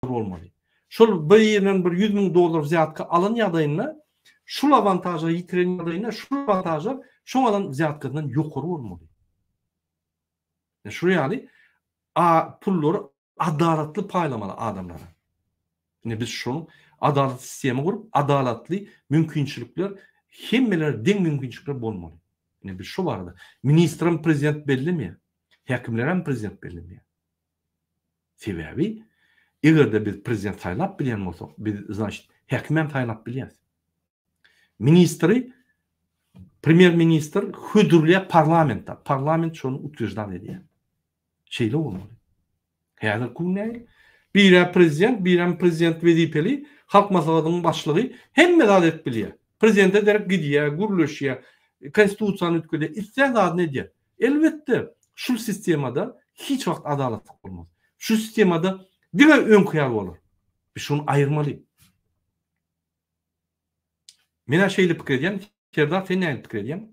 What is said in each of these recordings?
olmalı. Şol bir yerden bir $100.000 ziyatka alan ýagdaýynda şul avantajy ýitiren ýagdaýynda şul avantajlar şoň alan ziyatkyndan ýokary bolmaly. Şu ýaly pullary adalatly paýlamaly adamlara. Biz şonu adalet sistemi kurup adalatly mümkinçilikler hemmeler deň mümkinçilikler bolmaly. Biz şu barada ministrem prezident bellimeýär. Häkimlerem prezident bellimeýär. Sebebi egerde biz prezident taýlap bilýän bolsak, biz значит häkimem taýlap bilýäs. Ministri premier ministr hödürlüğe parlamentda. Parlament şonu utgujdan edýär. Şeýle bolmaly. Häzir kunnaý birem prezident wezipeli halk maslahatynyň başlygy hemme adat bilýär. Prezidente derek gidýär, gurulýar, konstitusiýany ötkürde istek zat nedýär. Elbetde şu sistemada hiç wagt adaletlik bolmaz. Şu sistemada diňe öňkyýar bolar. Biz şunu aýyrmaly. Mena şeýle pikir edýän, Serdar sen näme pikir edýän?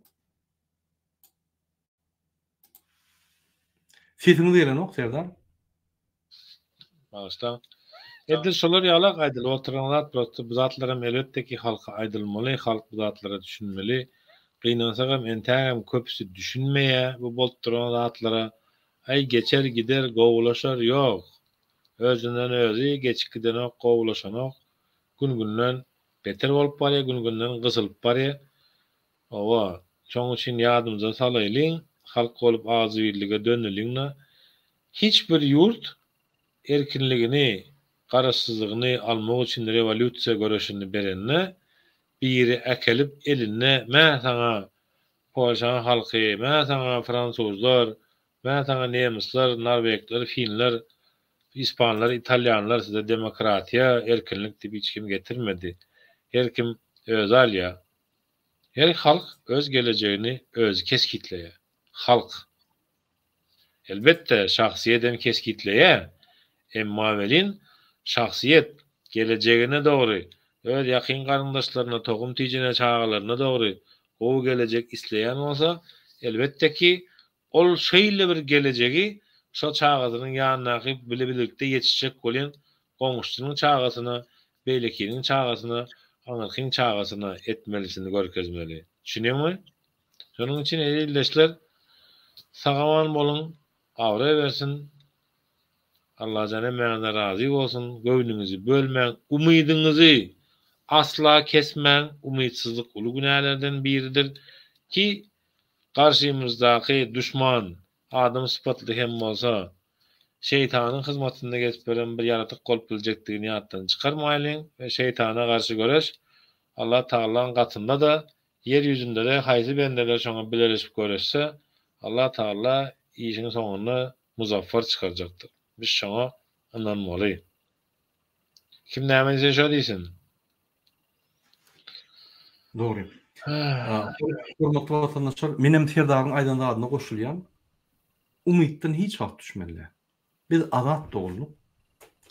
Sesiňiz gelenok Serdar. Başta. Edil şolar ýalak aýdyl oturanlar bu zatlarym elbetdeki halka aýdylmaly, halk bu zatlara düşünmeli. Gynansaňam entägem köpüsi düşünmeýär bu bolup duran zatlara. Ay geçer gider gowulaşar ýok. Özünden özü geçip gidenok gowulaşanok gün-günden beter bolup barýar, gün-günden gysylyp barýar. Owa, şoň üçin ýadymyza salaýlyň, halk bolup azy birlige dönüliňne hiç bir ýurt erkinligini, garaşsyzlygyny almak üçin revolýusiýa göreşini berenne biri ekelip eline "Mä saňa Polşa halky, mä saňa fransuzlar, mä saňa nemisler, norwegler, finler, ispanlar, italyanlar size demokratiýa, erkinlik diýip hiç kim getirmedi. Her kim öz alýa. Her halk öz geleceğini öz keskitleýär. Halk elbette şahsiýetem keskitleýär. Emma welin şahsiýet geleceğine dogry, öz ýakyn garyndaşlaryna, togum tijine çağalaryna dogry o gelecek isleýän bolsa, elbette ki ol şeýle bir gelejegi şo çağazynyň ýanyna gyp bile-bilikde ýetişjek bolan goňuşçunyň çağasyna, beýlekiniň çağasyna, anarkyň çağasyna etmelisini görkezmeli. Düşünýärmi? Şonuň üçin eýleşler sagaman bolun, awra bersin. Allah jana mäňe razy bolsun, göwnüňizi bölmäň, umydyňyzy asla kesmäň. Umydsızlyk uly günälerden biridir ki karşymyzdaky düşman adam sypatly hem bolsa şeytanyň hyzmatynda geçip beren bir ýaratyk bolup biljekdigini ýatdan çykarmaýlyň we şeytana garşy göreş Allah Taala'nın gatynda da yer ýüzünde de haýsy bendeler şoňa bileşip göreşse Allah Taala işiniň soňuny muzaffer çykarjakdyr. Biz şoňa inanmaly. Kim näme diýse şo diýsin. Doğru. Hormatly vatandaşlar, menem Serdaryň aýdandagyna goşulýan umytdan hiç wagt düşmeliler. Biz azat doğuluk,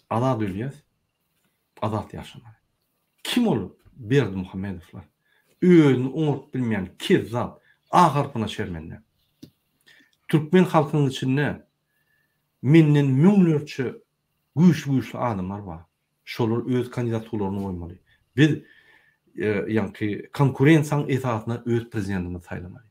azat ölýäs, azat ýaşamaly. Kim ol? Berdi Muhammedowlar. Özüni unutup bilmeýän kezzap, agarpyna şermenler. Türkmen halkynyň içinde menden müňlerçe güýçlü adamlar bar. Şolar öz kandidaturaryny goýmaly. Biz ýa-ni konkurensiýaň esasyna öz prezidentini saýlamaly.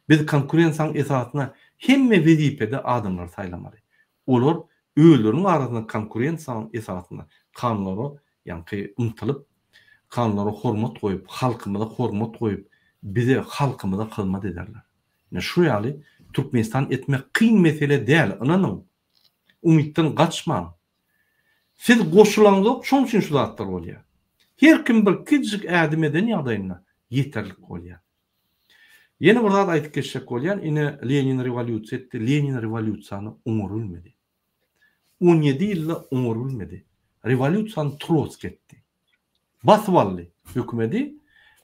Biz konkurensiýaň esasyna hemme wezipede adamlar saýlamaly. Olar öýleriň arasynda konkurensiýaň esasyna kanunlara ýa-ni umtylyp, kanunlara hormat goýup, halkymyza hormat goýup, bize halkymyza hylmat ederler. Şu ýaly Türkmenistan etmek kyn mesele däl, ananyň. Umytdan gaçmaň. Siz goşulaňyz, şoň üçin şu zatlar bolýar. Her kim bir kiçik ädim eden ýagdaýynda ýeterlik bolýar. Ýene bir zat aýtyp geçjek bolýan, ine Lenin rewolýusiýa etdi. Lenin rewolýusiýany uňurulmady. 17 ýylda uňurulmady. Rewolýusiýany Trotsky etdi. Baswally hökümeti,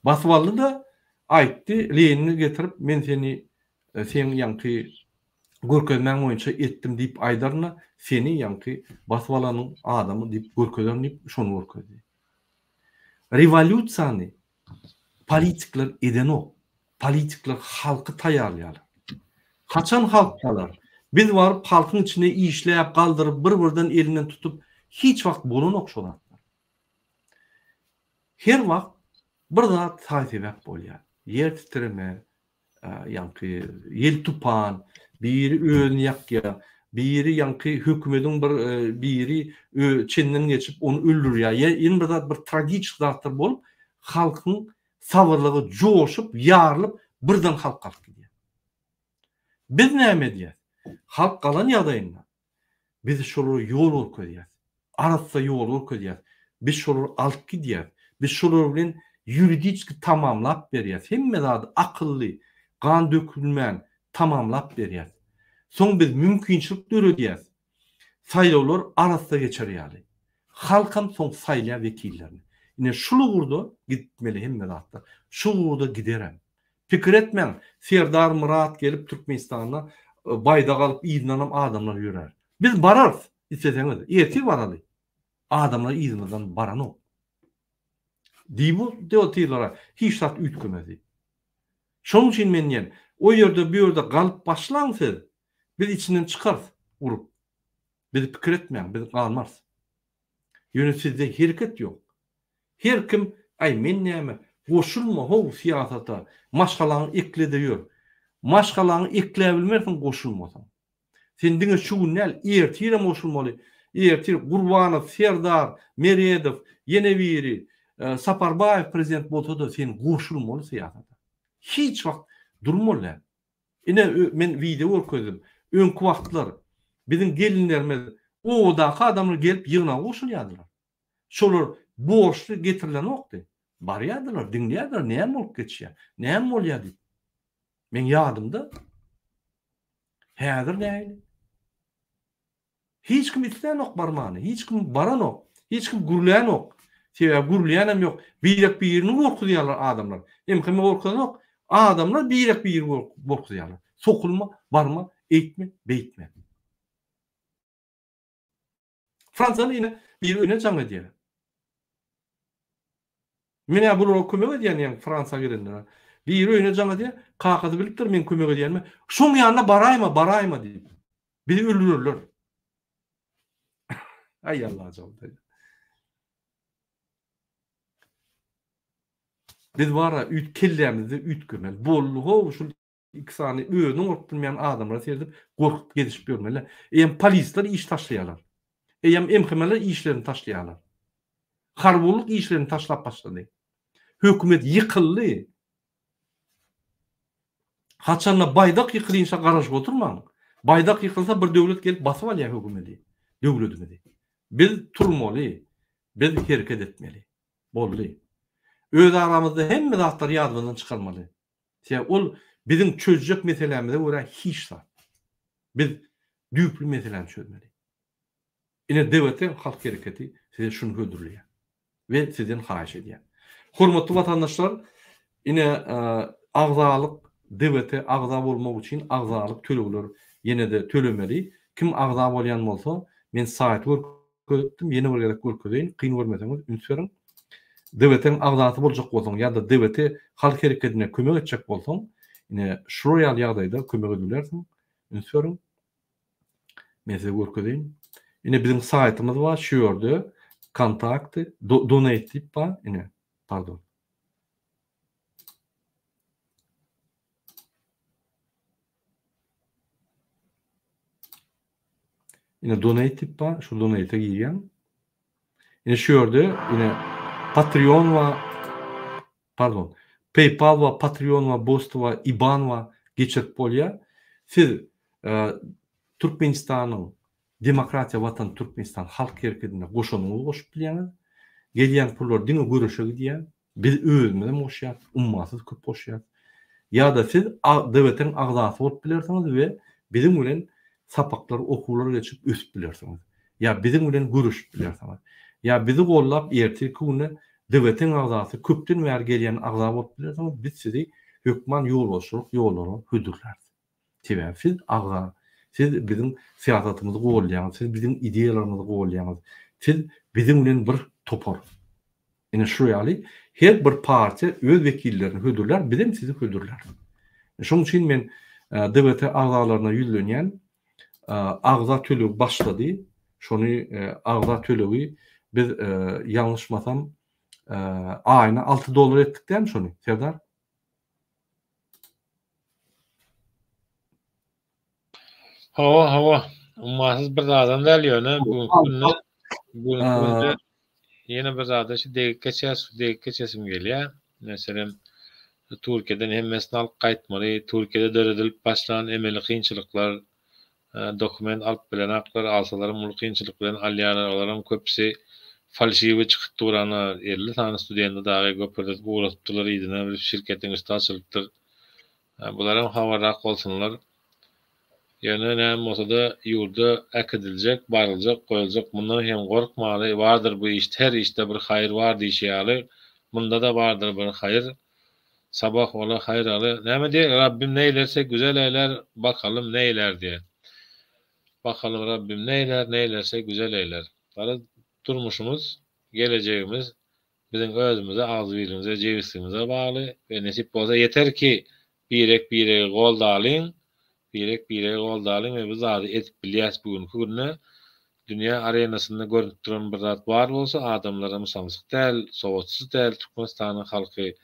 Baswally da aýtdy, Lenini getirip men seni sen ýa-ni görkezmäň boýunça etdim diýip aýdarna, seni ýa-ni Baswalanyň adamy diýip görkezýän diýip şonu görkezdi. Rewolýusiýany politikler eden o. Politikler halky taýýarlaýar. Kaçan halk kalar? Biz baryp halkyň içine işläp galdyryp bir-birden elinden tutup hiç wagt bolanok şolatlar. Her wagt bir zat taýsebäp bolýar. Yer titreme, ýa-ni ýel tupan, biri öňüni ýakýar, biri ýa-ni hökümetiň biri çenden geçip onu öldürýär. Ýa-ni bir zat bir tragik zatlar bolup, halkyň sabırlygy joşup, ýarlyp birden halk galyp gidýär. Biz näme diýär? Halk galan ýagdaýynda biz şolary ýol görýär. Arassa ýol görýär. Biz şolary alyp gidýär. Biz şolary bilen ýuridik tamamlap berýär. Hemme zat akylly, gan dökülmän tamamlap berýär. Soň biz mümkinçilik görýär. Saýlawlar arassa geçerýär. Halkam soň saýlaýar wekillerini. Ine şulu gurda gitmeli hemme zatlar. Şu gurda giderem. Pikir etmeň, Serdar Murat gelip Türkmenistana bayda galyp ýygnanam adamlar ýörer. Biz bararys, isleseňiz, erti baraly. Adamlar ýygnandan baranok. Diýbu deotilara hiç zat ütgemedi. Şoň üçin men ýen o ýerde bir ýerde galyp başlaňsyz, biz içinden çykar urup. Biz pikir etmeň, biz galmarys. Ýöne sizde hereket ýok. Her kim ay men näme goşulma how siyasata maşgalaňy eklede ýör. Maşgalaňy ekläp bilmersiň goşulmasaň. Sen diňe şu näl ertirem goşulmaly. Ertir Gurbanow, Serdar, Meredow, ýene biri Saparbayev prezident bolsa da sen goşulmaly siyasata. Hiç wagt durmaly. Ine men video görkezdim. Öňkü wagtlar biziň gelinlerimiz o da adamlar gelip ýygyna goşulýardylar. Şolar borçlu getirilen okdy. Barýardylar, diňleýärdiler, näme bolup geçýär? Näme bolýar diýip. Men ýadymda häzir näýli? Hiç kim islenok barmany, hiç kim baranok, hiç kim gurulýanok. Sebäbi gurulýanam ýok. Birek birini gorkudýarlar adamlar. Kim gorkudanok, adamlar birek biri gorkudýarlar. Sokulma, barma, eýtme, beýtme. Fransanyň ine bir öne jaň edýär. Mene bu kömek edýän ýa Fransa girenler. Bir öýüne jaň edýär, kakazy bilipdir men kömek edýärmi? Şoň ýanyna baraýma diýip. Bizi öldürürler. Ay Allah jawab. Biz wara üt kellämizi ütgemel. Bollu how şu ikisany öýüne gorkup bilmeýän adamlar serdip gorkup gedişip ýörmeler. Polisler iş taşlaýarlar. Emhemeler işlerini taşlaýarlar. Harbuluk işlerini taşlap başlady. Hökümet yıkıldı. Haçanla baydak yıkılınca garaşıp oturmaň. Baydak yıkılsa bir döwlet gelip basyp alýar hökümeti. Döwletimizi. Biz turmaly, biz hereket etmeli. Bolly. Öz aramızda hemme zatlar ýadymdan çykarmaly. Ol biziň çözjek meselemize görä hiç zat. Biz düýpli meseleni çözmeli. Ine dewletin halk hereketi size şunu gödürýär ve sizden haraç edýär. Hormatly vatandaşlar, ine agzalyk dewlete agza bolmak üçin agzalyk tölegler ýene de tölemeli. Kim agza bolýan bolsa, men saýt görkezdim, ýene bir gerek görkezýin, kyn görmeseňiz ünsüriň. Dewletin agzasy boljak bolsaň ýa-da dewleti halk hereketine kömek etjek bolsaň, ine şu ýaly ýagdaýda kömek edilýärsiň, ünsüriň. Men size görkezýin. Ine bizim saytımız var, şu ýerde kontakty, donate diýip bar, ine, pardon. Ine donate diýip bar, şu donate'e girýän. Ine şu ýerde ine Patreon we pardon, PayPal we Patreon we Bost we IBAN we geçip bolýar. Siz Türkmenistanyň Demokratiya Vatan Türkmenistan halk hereketine goşanyňyzy goşup bilýäňiz. Gelýän pullar diňe görüşe gidýär. Biz özümizde goşýar, ummasyz köp goşýar. Ýa-da siz dewletiň agzasy bolup bilersiňiz we biziň bilen sapaklar, okullar geçip ösüp bilersiňiz. Ya biziň bilen görüşüp bilersiňiz. Ya bizi gollap erteki güni dewletiň agzasy köpden bäri gelýän agza bolup bilersiňiz, biz sizi hökman ýolbaşçylyk ýollary hödürler. Sebäbi siz agza, siz biziň siýasatymyzy gowlaýaňyz, siz biziň ideýalarymyzy gowlaýaňyz, siz biziň bilen bir topar. Ine şu ýaly her bir partiýa öz wekillerini hödürler, bizim sizi hödürler. Şoň üçin men dewlete agzalaryna ýüzlenýän agza tölegi başlady. şonu agda tölegi biz ýalňyşmasam aýyna $6 etdikden şonu Serdar. Hawa. Ummasız bir zadan däl ýöne bu günde ýene bir zada şu degip geçesim gelýär. Meselem Türkiýeden hemmesini alyp gaýtmaly, Türkiýede döredilip başlanan emeli kynçylyklar, dokument alyp bilenaklar alsalar bu kynçylyk bilen alýarlar olaram köpsi falşiwi çykyp duranyr. 50 tane studentde dagy göpürdi uğraşdylar ýa-da bir şirketiň üstadçylykdyr. Bularam habarrak bolsunlar. Ýöne näme bolsa da ýurda äkidiljek, barıljak, goýuljak. Mundan hem gorkmaly, bardyr bu işte, her işte bir haýyr bar diýýärler. Munda da bardyr bir haýyr. Sabah ola haýyr aly. Näme diýär? Rabbim neýlerse güzel eýler, bakalım neýler diýär. Bakalım Rabbim neýlerse güzel eýler. Bara durmuşumuz, geleceğimiz bizim özümüze, agzybirimize, jebisimize bagly we nesip bolsa yeter ki birek gol dalyň. Birek gol dalyň we biz zady etip bilýäs bugünkü günde dünýä arenasynda görünip duran bir zat bar bolsa adamlara mysamsyk däl, sowatsyz däl, Türkmenistanyň halky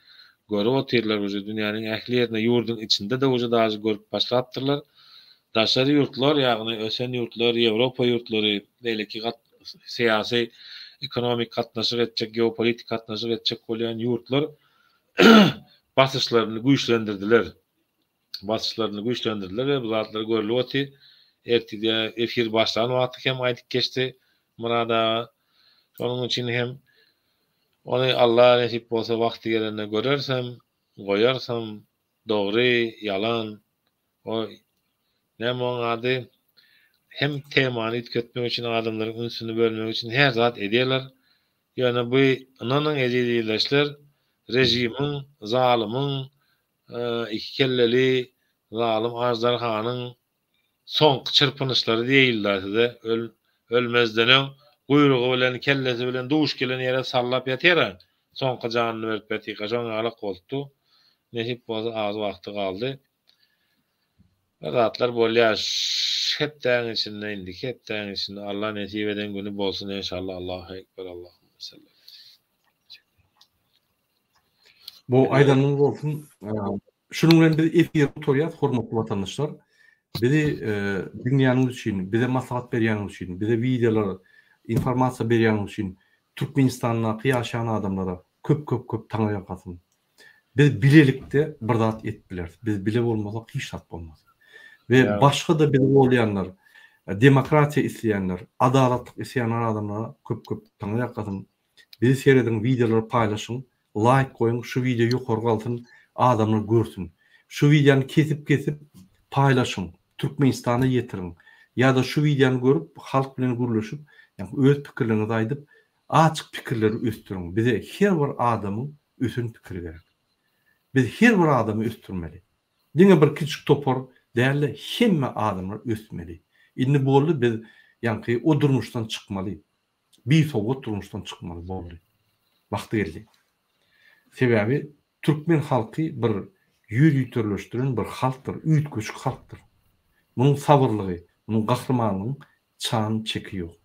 görüp oturýarlar bu dünýäniň ähli ýerine ýurdun içinde de uja daşy görüp başlapdyrlar. Daşary ýurtlar, ýagny ösen ýurtlar, Ýewropa ýurtlary, beýleki siyasi, ekonomik gatnaşyk etjek, geopolitik gatnaşyk etjek bolýan ýurtlar basyşlaryny güýçlendirdiler. Ve bu zatlar görülüp oty. Ertide efir başlanan wagty hem aýdyp geçdi. Murada şonuň üçin hem ony Allah nesip bolsa wagty gelende görersem, goýarsam, dogry, ýalan, o näme ady hem temany itketmek üçin adamlaryň ünsüni bölmek üçin her zat edýärler. Ýöne bu anaň edýärler rejimiň, zalymiň, iki kelleli zalim Ajdarhanyň soňky çırpınışlary diýildi. Ölmezdenem guyrugy bilen kellesi bilen duş gelen ýere sallap ýatyar. Soňky janyny berip ýatyk, gaşan alak boldy. Nesip bolsa az wagty galdy. Zatlar bolýar. Hepden içinde indik, hepden içinde Allah nesip eden günü bolsun inşallah. Allahu ekber, Allahumme salli. Bu aýdanyň bolsun. Şunun bilen bir efir tutarýar, hormatly watandaşlar. Bizi dünýäniň üçin, bize maslahat berýäniň üçin, bize videolar, informasiýa berýäniň üçin Türkmenistanda ýaşaýan adamlara köp taňa gatyn. Biz bilelikde bir zat etdiler. Biz bile bolmasak hiç zat bolmaz. Ve başga da bile bolýanlar, demokratiýa isleýänler, adalatlyk isleýän adamlara köp taňa gatyn. Bizi seyreden videolar paýlaşyň, like koyun, şu video ýokarga altyn adamlar görsün. Şu videonu kesip paýlaşyň, Türkmenistana ýetirin. Ya da şu videonu görüp halk bilen gürleşip, ýani öz pikirlerini aýdyp, açyk pikirleri östürin. Bize her bir adamyň ösün pikiri gerek. Biz her bir adamy östürmeli. Diňe bir kiçik topar däli hemme adamlar östmeli. Indi boldy biz ýani o durmuşdan çykmaly. Bir sowat durmuşdan çykmaly boldy. Wagty geldi. Sebäbi Türkmen halky bir ýürüýtürleşdiren bir halkdyr, üýtgüçlük halkdyr. Munyň sabırlygy, munyň gahrymanyň çan çeki ýok.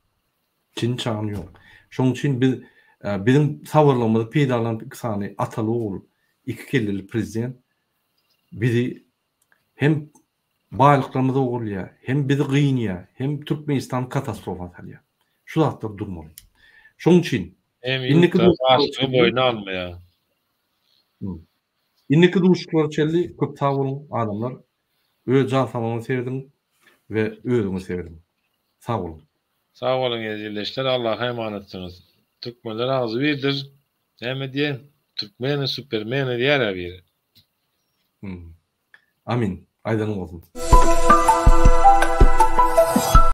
Çin çany ýok. Şoň üçin bizim sabırlygymyzy peýdalanıp sany ataly oğul, iki kelleli prezident bizi hem baýlyklarymyzy ogurlaýar, hem bizi gynýar, hem Türkmenistan katastrofa salýar. Şu zatlar durmaly. Şoň üçin indiki boyuna almaýar. İndiki duşuklar çelli köp taýyň adamlar öz jan samagyny sevdim we özüňi sevdim. Sag bolun. Sag bolun ýa-da Allaha emanetçiniz. Türkmenler agzy birdir. Näme diýen? Türkmeni supermeni diýär bir. Amin. Aýdanyň bolsun.